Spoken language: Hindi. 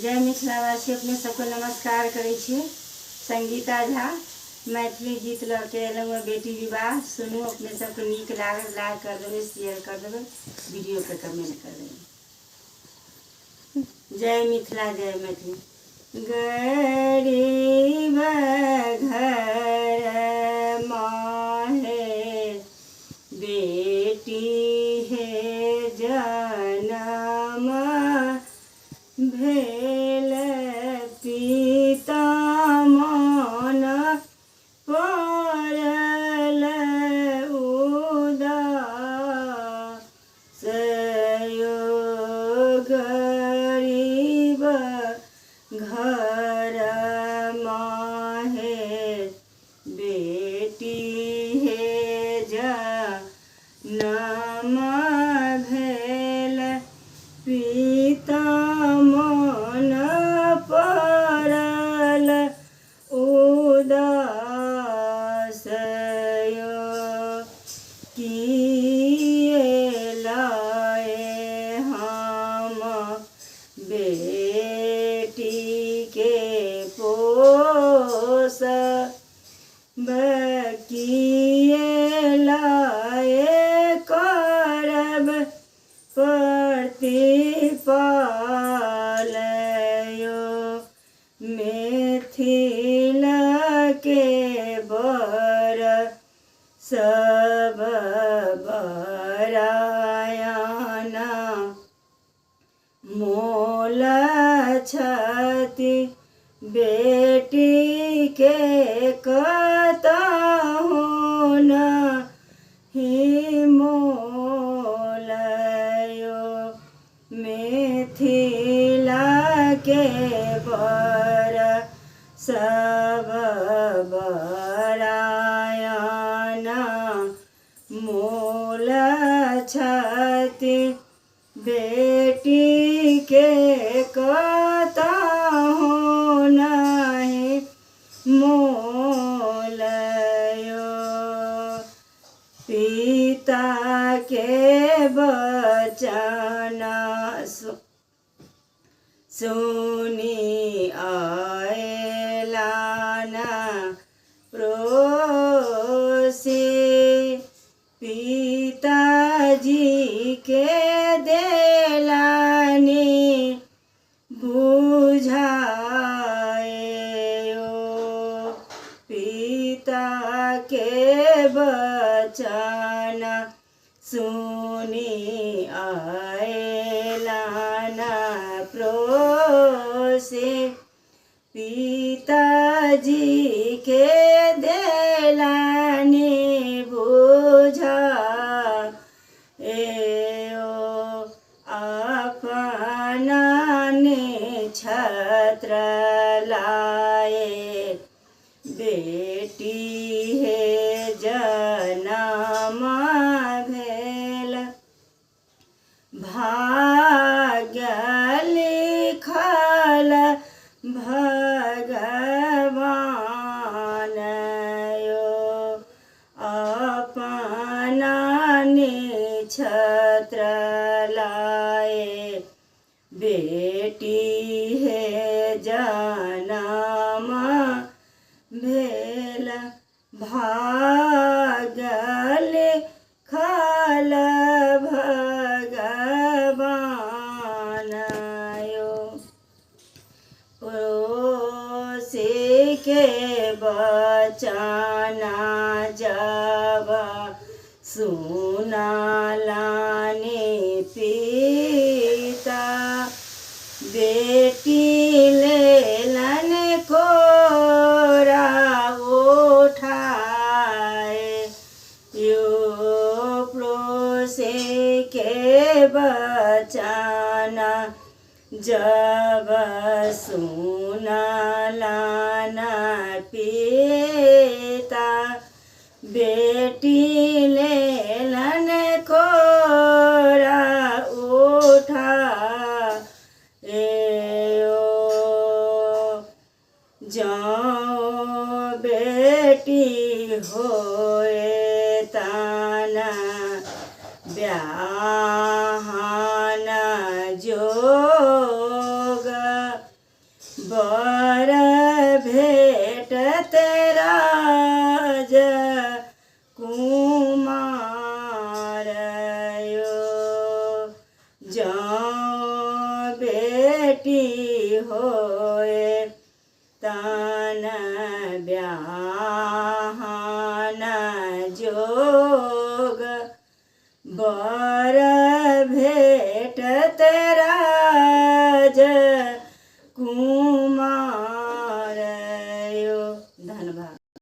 जय मिथिलावासी अपने सबको नमस्कार करै छी। संगीता झा मैथिली गीत लऽ के एलहुँ बेटी विवाह। सुनू, अपने सबके नीक लागल, लाइक कर देबै, शेयर कर देबै, वीडियो पे कमेंट कर देबै। जय मिथिला, जय मैथिली। गरीब घर माहे बेटी है जनम भेल, पिता मन पड़ल उदास यो। गरीब घर माहे बेटी है जनम भेल, पिता मन पड़ल उदास यो। किए लाए हम बेटी के पोस, किए लाए करब प्रतिपाल यो। मिथिल के बर सब बरायाना मोल छति, बेटी के कतहु नहीं मोल यो। मिथिला के बर सब बरायाना मोल छति, बेटी के कतहु नहीं मोल यो। पिता के वचन सुनी आएलाना प्रोसी, पिताजी के देलानी बुझाएयो। पिता के वचन सुनी आएलाना प्रोसी, पिताजी के देलानी बुझाएयो। अपना छत्र लाए बेटी है जनम भेल, भाग्य लिखल भगवान यो। अपना छत्र लाए बेटी है जनम भेल, भाग्य लिखल भगवान यो। पड़ोसी के बचना जब सुनालानी पिता, बेटी लेलन कोरा उठाए यो। पड़ोसी के बचना जब सुनालाना पिता, बेटी लेलन कोरा उठाएयो। जाओ बेटी होए ताना ब्याहन जोग, भेटत